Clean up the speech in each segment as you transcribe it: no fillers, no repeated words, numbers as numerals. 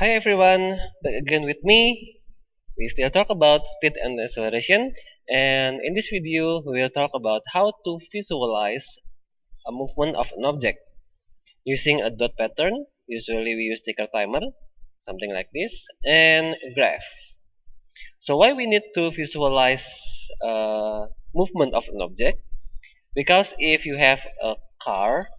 Hi everyone, back again with me. We still talk about speed and acceleration, and in this video, we will talk about how to visualize a movement of an object using a dot pattern. Usually, we use ticker timer, something like this, and a graph. So, why we need to visualize movement of an object? Because if you have a car,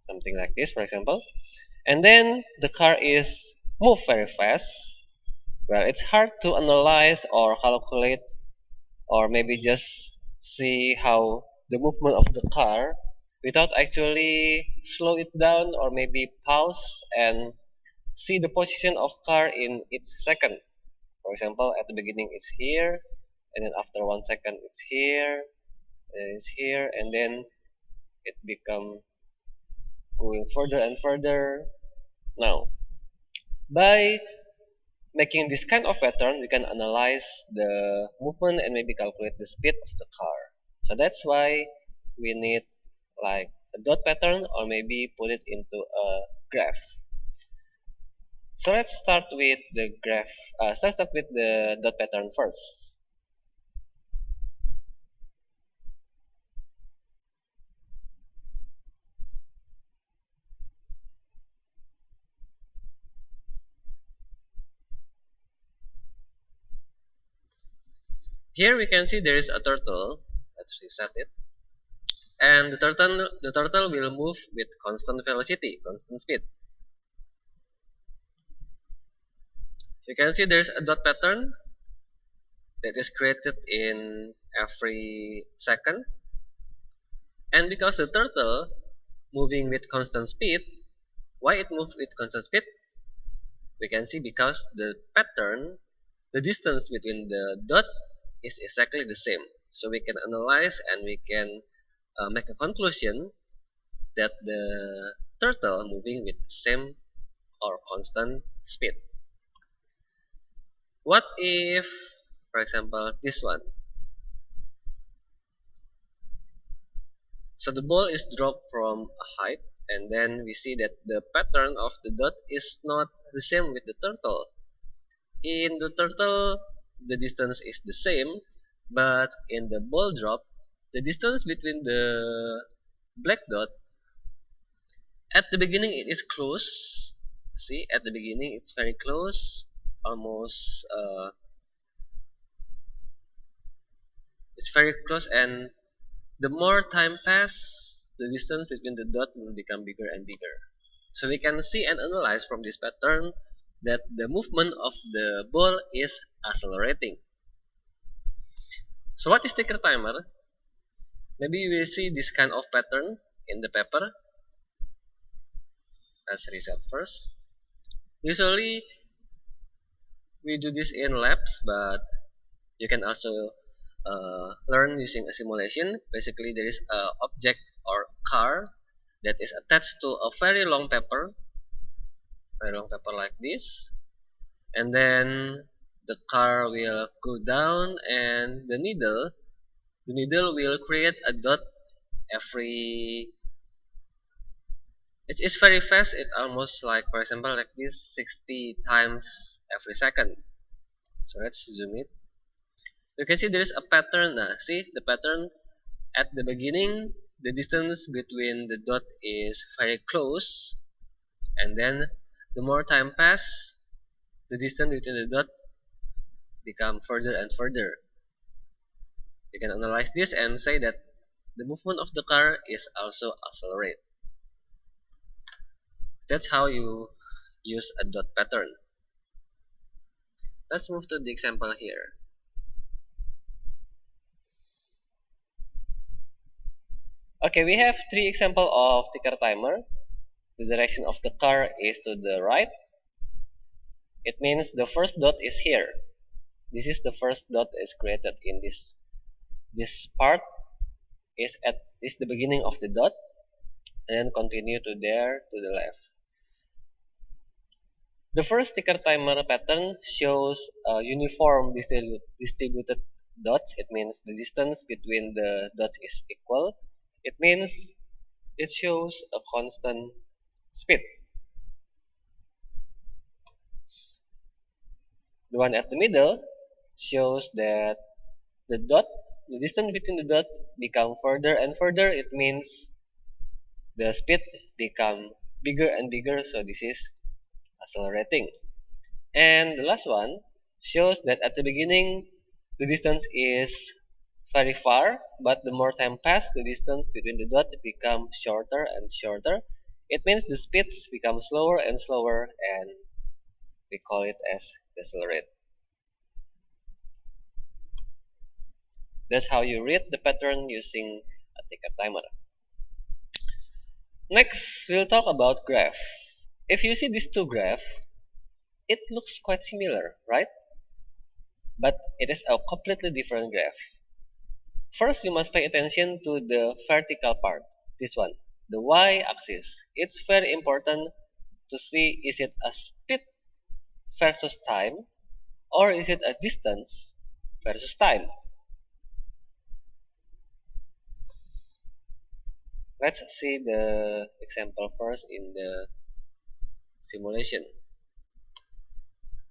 something like this, for example, and then the car is move very fast. Well, it's hard to analyze or calculate or maybe just see how the movement of the car without actually slow it down or maybe pause and see the position of car in each second. For example, at the beginning it's here, and then after 1 second it's here, and it's here, and then it become going further and further. Now, by making this kind of pattern, we can analyze the movement and maybe calculate the speed of the car. So that's why we need like a dot pattern or maybe put it into a graph. So let's start with the graph. Start with the dot pattern first. Here we can see there is a turtle. Let's reset it. And the turtle will move with constant velocity, constant speed. You can see there's a dot pattern that is created in every second. And because the turtle moving with constant speed, why it moves with constant speed? We can see because the pattern, the distance between the dot is exactly the same. So we can analyze and we can make a conclusion that the turtle moving with same or constant speed. What if, for example, this one? So the ball is dropped from a height, and then we see that the pattern of the dot is not the same with the turtle. In the turtle, the distance is the same, but in the ball drop, the distance between the black dot, at the beginning it is close. See, at the beginning it's very close, almost it's very close, and the more time pass, the distance between the dot will become bigger and bigger. So we can see and analyze from this pattern that the movement of the ball is accelerating. So what is ticker timer? Maybe you will see this kind of pattern in the paper. Let's reset first. Usually we do this in labs, but you can also learn using a simulation. Basically, there is a object or car that is attached to a very long paper like this, and then the car will go down, and the needle will create a dot every. It's very fast. It almost like, for example, like this 60 times every second. So let's zoom it. You can see there is a pattern. See the pattern at the beginning. The distance between the dot is very close, and then the more time pass, the distance between the dot become further and further. You can analyze this and say that the movement of the car is also accelerate. That's how you use a dot pattern. Let's move to the example here. Okay, we have three example of ticker timer. The direction of the car is to the right. It means the first dot is here. This is the first dot is created in this part is the beginning of the dot, and then continue to there to the left. The first ticker timer pattern shows a uniform distributed dots, it means the distance between the dots is equal. It means it shows a constant speed. The one at the middle shows that the distance between the dot become further and further. It means the speed become bigger and bigger. So this is accelerating. And the last one shows that at the beginning the distance is very far, but the more time pass, the distance between the dot become shorter and shorter. It means the speeds become slower and slower, and we call it as decelerate. That's how you read the pattern using a ticker timer. Next, we'll talk about graph. If you see these two graphs, it looks quite similar, right? But it is a completely different graph. First, you must pay attention to the vertical part, this one, the y-axis. It's very important to see, is it a speed versus time, or is it a distance versus time. Let's see the example first in the simulation.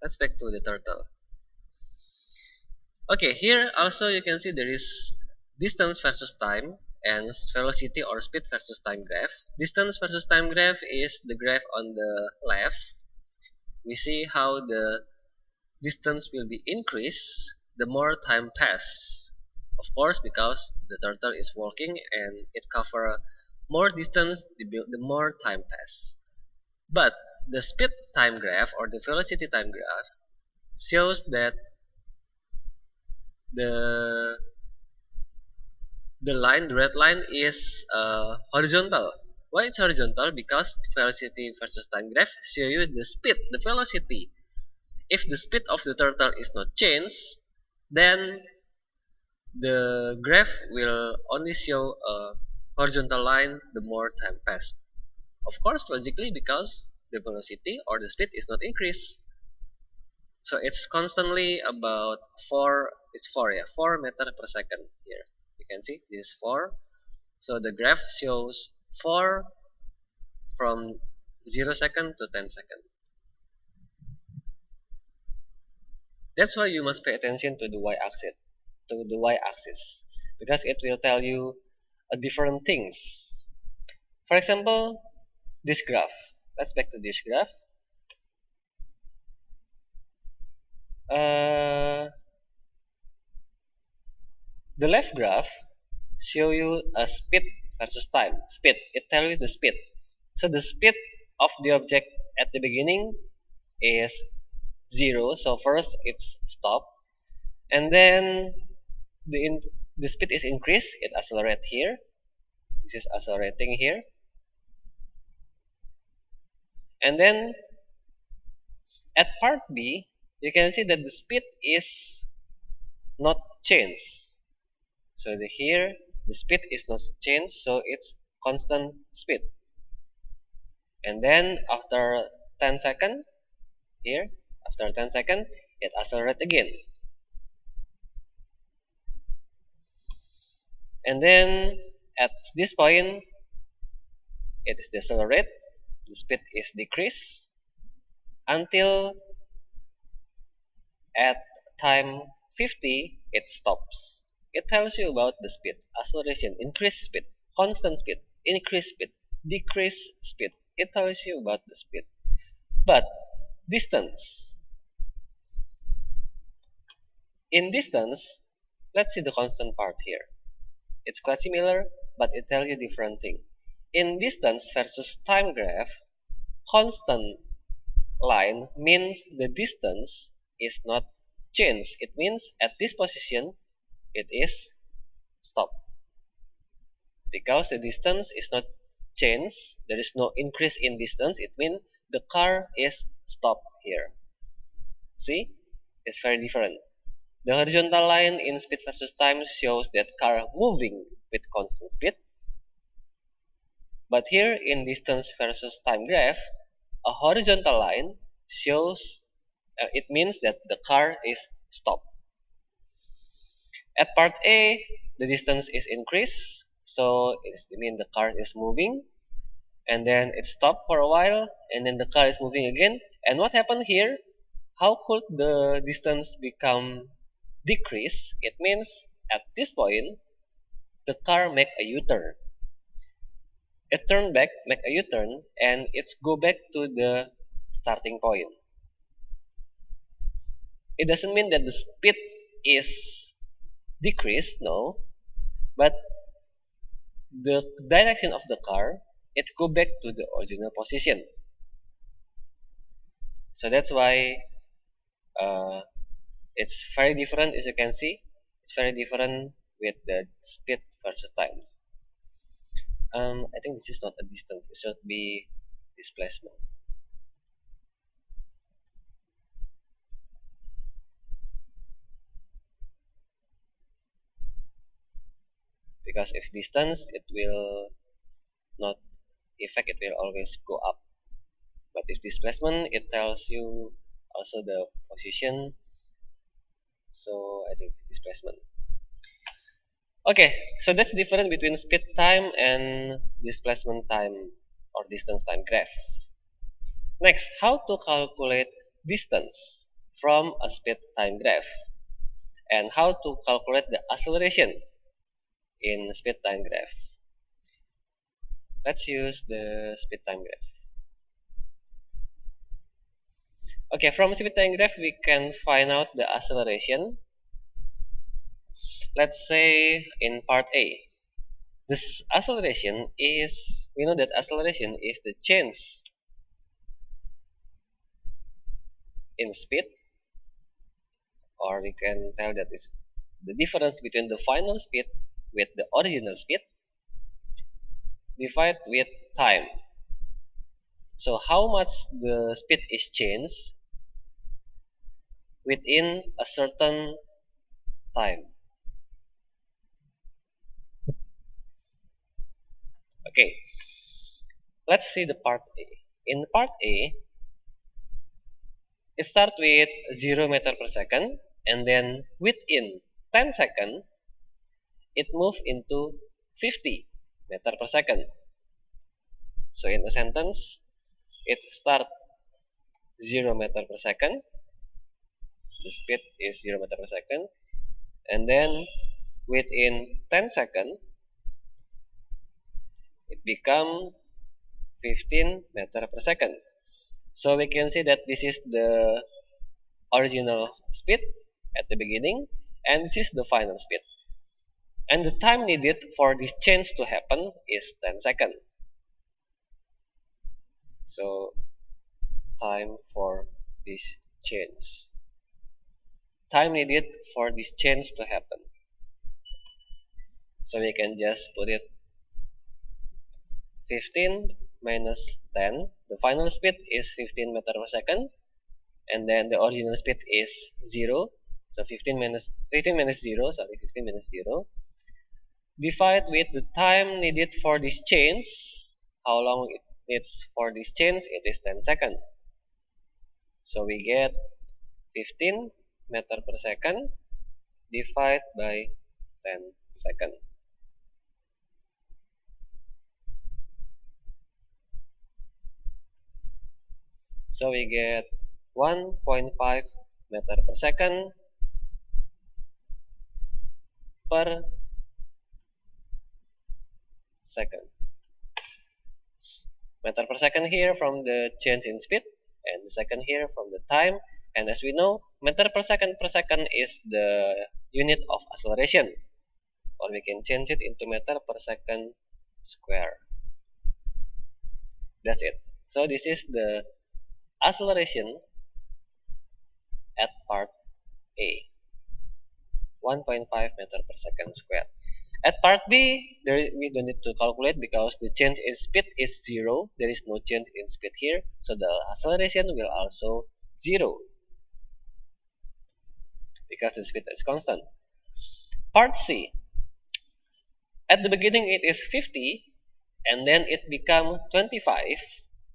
Let's back to the turtle. Okay, here also you can see there is distance versus time and velocity or speed versus time graph. Distance versus time graph is the graph on the left. We see how the distance will be increased the more time pass. Of course, because the turtle is walking and it cover more distance the more time pass. But the speed time graph or the velocity time graph shows that the the red line is horizontal. Why it's horizontal? Because velocity versus time graph show you the speed, the velocity. If the speed of the turtle is not changed, then the graph will only show a horizontal line the more time passed. Of course, logically, because the velocity or the speed is not increased. So it's constantly about 4 meter per second here. You can see this is 4. So the graph shows 4 from 0 second to 10 second. That's why you must pay attention to the y-axis, because it will tell you different things. For example, this graph. Let's back to this graph. Uh, the left graph show you a speed versus time. Speed. It tells you the speed. So the speed of the object at the beginning is 0. So first it's stop, and then the speed is increased. It accelerate here. This is accelerating here, and then at part B, you can see that the speed is not changed. So here the speed is not changed, so it's constant speed. And then after 10 seconds, here, after 10 seconds, it accelerates again. And then at this point, it is decelerate, the speed is decreased until at time 50, it stops. It tells you about the speed, acceleration, increased speed, constant speed, increased speed, decreased speed. It tells you about the speed. But distance. In distance, let's see the constant part here. It's quite similar, but it tells you different thing. In distance versus time graph, constant line means the distance is not changed. It means at this position, it is stop. Because the distance is not changed, there is no increase in distance, it means the car is stopped here. See? It's very different. The horizontal line in speed versus time shows that car moving with constant speed. But here in distance versus time graph, a horizontal line shows it means that the car is stopped. At part A, the distance is increased, so it means the car is moving, and then it stopped for a while, and then the car is moving again. And what happened here? How could the distance become decrease? It means at this point, the car make a U-turn. It turn back, make a U-turn, and it go back to the starting point. It doesn't mean that the speed is decreased, no, but the direction of the car, it go back to the original position. So that's why uh, it's very different, as you can see. It's very different with the speed versus time. I think this is not a distance. It should be displacement. Because if distance, it will not effect. It will always go up. But if displacement, it tells you also the position. So I think it's displacement. Okay, so that's the difference between speed time and displacement time or distance time graph. Next, how to calculate distance from a speed time graph and how to calculate the acceleration in speed time graph. Let's use the speed time graph. Okay, from speed time graph we can find out the acceleration. Let's say in part A. This acceleration is, we know that acceleration is the change in speed, or we can tell that is the difference between the final speed with the original speed divided with time. So how much the speed is changed within a certain time. Okay, let's see the part A. In part A, it starts with 0 meter per second, and then within 10 seconds, it moves into 50 meter per second. So in a sentence, it starts 0 meter per second, the speed is 0 meter per second, and then within 10 seconds, it become 15 meter per second. So we can see that this is the original speed at the beginning, and this is the final speed. And the time needed for this change to happen is 10 seconds. So time for this change. Time needed for this change to happen. So we can just put it 15 minus 10. The final speed is 15 meter per second, and then the original speed is 0. So 15 minus 0, sorry, 15 minus 0. Divide with the time needed for this change. How long it needs for this change? It is 10 seconds. So we get 15 meter per second divided by 10 seconds. So we get 1.5 meter per second per second. Meter per second here from the change in speed, and the second here from the time. And as we know, meter per second is the unit of acceleration, or we can change it into meter per second square. That's it. So this is the acceleration at part A, 1.5 meter per second square. At part B, we don't need to calculate because the change in speed is 0. There is no change in speed here, so the acceleration will also 0 because the speed is constant. Part C, at the beginning it is 50, and then it become 25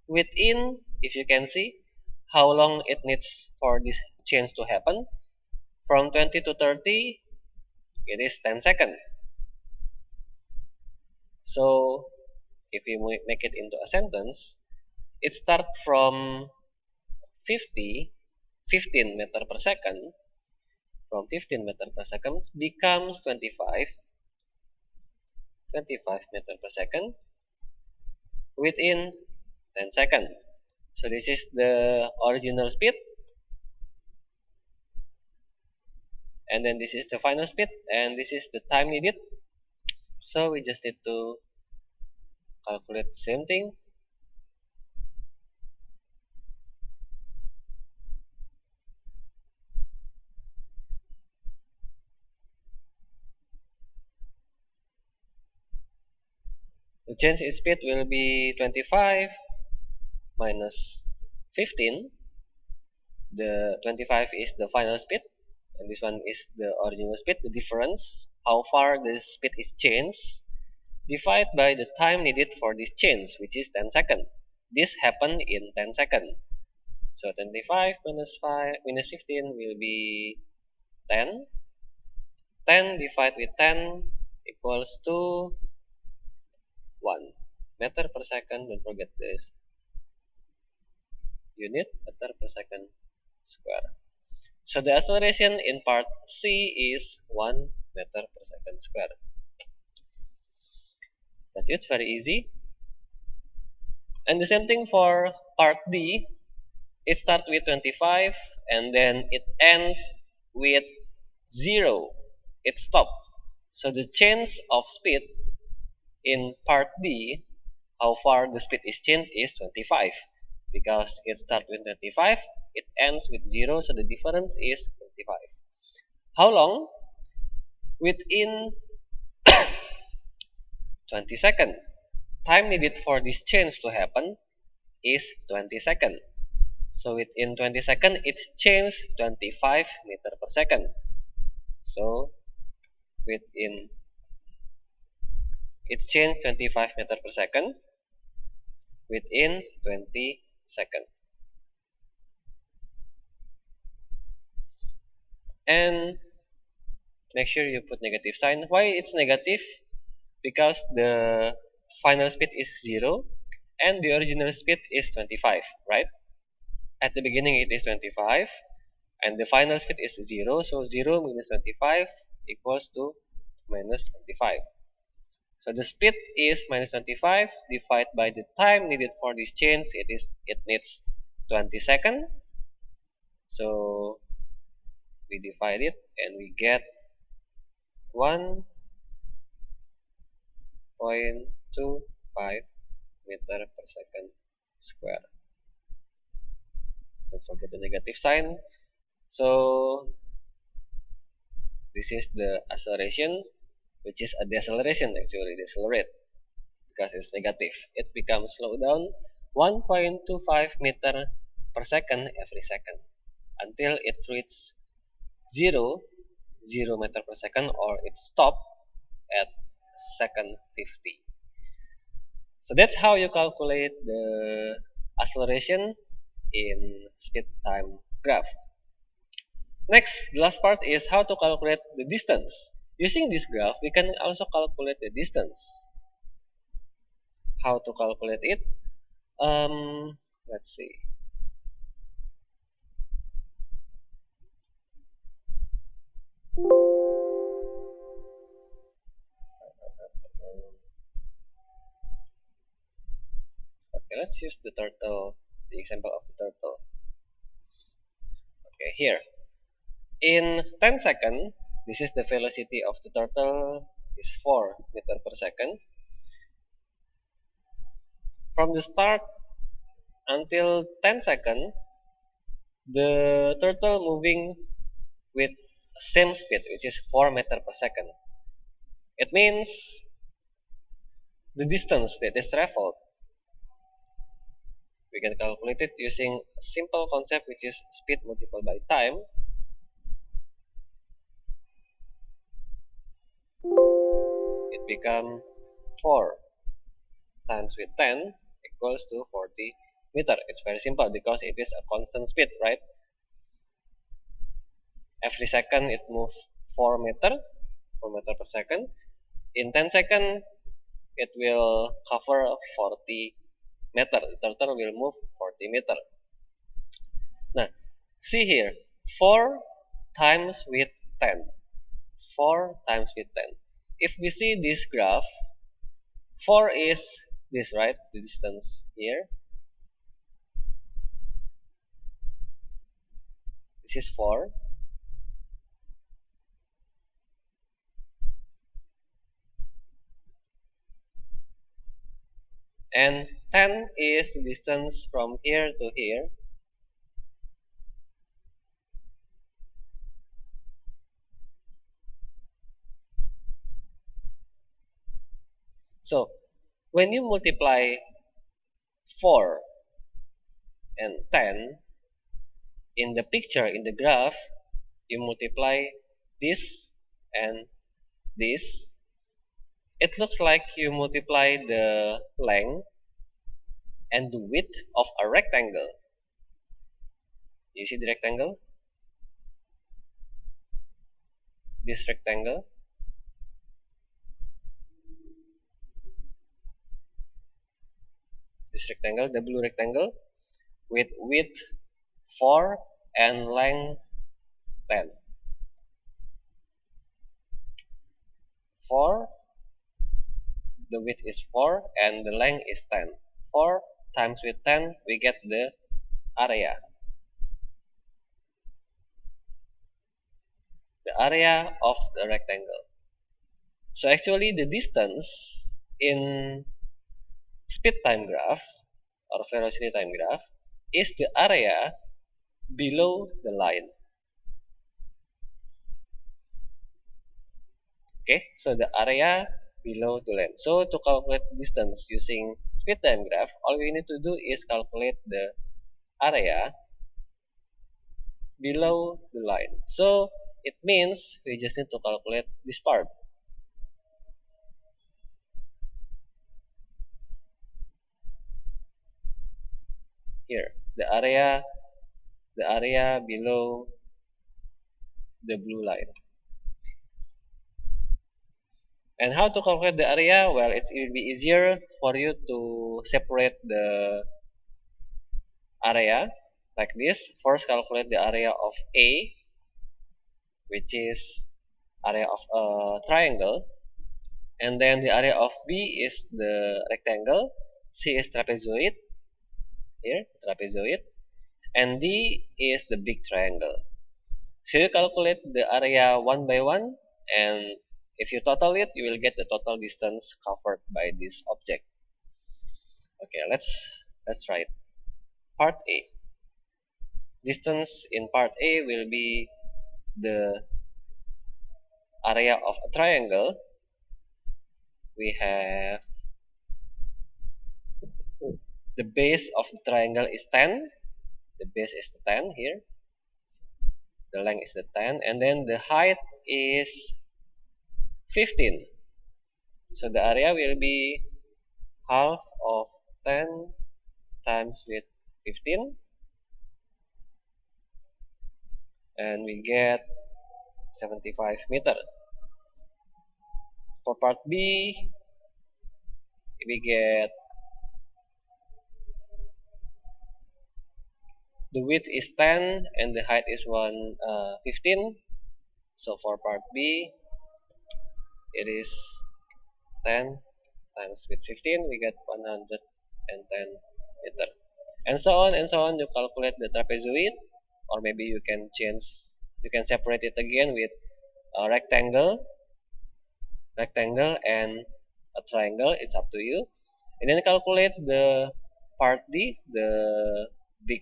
within, if you can see, how long it needs for this change to happen. From 20 to 30, it is 10 seconds. So if you make it into a sentence, it starts from 50, 15 meter per second, from 15 meter per second becomes 25 meter per second within 10 seconds. So this is the original speed, and then this is the final speed, and this is the time needed. So we just need to calculate the same thing. The change in speed will be 25 minus 15. The 25 is the final speed, and this one is the original speed. The difference, how far the speed is changed, divided by the time needed for this change, which is 10 seconds. This happened in 10 seconds. So 25 minus 15 will be 10. 10 divided with 10 equals to 1 meter per second. Don't forget this unit, meter per second square. So the acceleration in part C is 1 meter per second square. That's it, very easy. And the same thing for part D. It starts with 25 and then it ends with 0. It stops. So the change of speed in part D, how far the speed is changed, is 25. Because it starts with 25, it ends with 0, so the difference is 25. How long? Within 20 seconds. Time needed for this change to happen is 20 seconds. So within 20 seconds, it's changed 25 meter per second. So within it's changed 25 meter per second within 20 seconds. And make sure you put negative sign. Why it's negative? Because the final speed is 0 and the original speed is 25, right? At the beginning it is 25 and the final speed is 0, so 0 minus 25 equals to minus 25. So the speed is minus 25 divided by the time needed for this change. It needs 20 seconds. So we divide it and we get 1.25 meter per second square. Don't forget the negative sign. So this is the acceleration, which is a deceleration actually, decelerate, because it's negative. It becomes slow down 1.25 meter per second every second until it reaches 0, 0 meter per second, or it stops at second 50. So that's how you calculate the acceleration in speed time graph. Next, the last part is how to calculate the distance. Using this graph, we can also calculate the distance. How to calculate it? Let's see. Okay, let's use the turtle, the example of the turtle. Okay, here. In 10 seconds, this is the velocity of the turtle is 4 meter per second. From the start until 10 seconds, the turtle moving with same speed, which is 4 meter per second. It means the distance that is traveled. We can calculate it using a simple concept, which is speed multiplied by time. It becomes 4 times with 10 equals to 40 meter. It's very simple because it is a constant speed, right? Every second it moves 4 meter. 4 meter per second. In 10 seconds, it will cover 40 meter. The turtle will move 40 meter. Now, see here, 4 times with 10. 4 times with 10. If we see this graph, 4 is this, right? The distance here. This is 4. And 10 is the distance from here to here. So when you multiply 4 and 10 in the picture, in the graph, you multiply this and this. It looks like you multiply the length and the width of a rectangle. You see the rectangle? This rectangle. This rectangle, the blue rectangle, with width 4 and length 10. 4, the width is 4 and the length is 10. 4 times with 10, we get the area. The area of the rectangle. So actually the distance in speed time graph or velocity time graph is the area below the line. Okay, so the area below the line. So to calculate distance using speed time graph, all we need to do is calculate the area below the line. So it means we just need to calculate this part. Here, the area below the blue line. And how to calculate the area? Well, it will be easier for you to separate the area like this. First, calculate the area of A, which is area of a triangle. And then the area of B is the rectangle. C is trapezoid. Here, trapezoid. And D is the big triangle. So you calculate the area one by one, and if you total it, you will get the total distance covered by this object. Okay, let's try it. Part A. Distance in part A will be the area of a triangle. We have the base of the triangle is 10. The base is the 10 here. The length is the 10, and then the height is 15. So the area will be half of 10 times with 15, and we get 75 meter. For part B, we get the width is 10 and the height is 15. So for part B, it is 10 times with 15, we get 110 meter. And so on and so on. You calculate the trapezoid, or maybe you can separate it again with a rectangle and a triangle. It's up to you. And then calculate the part D, the big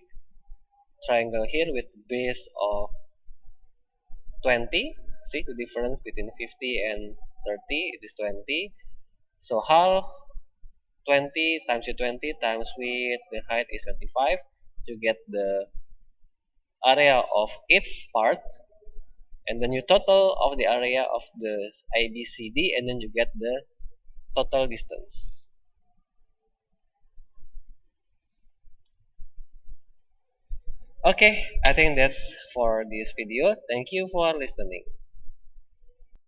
triangle here with base of 20. See the difference between 50 and 30, it is 20. So half 20 times with 20 times with the height is 25. You get the area of each part, and then you total of the area of the ABCD, and then you get the total distance. Okay, I think that's for this video. Thank you for listening.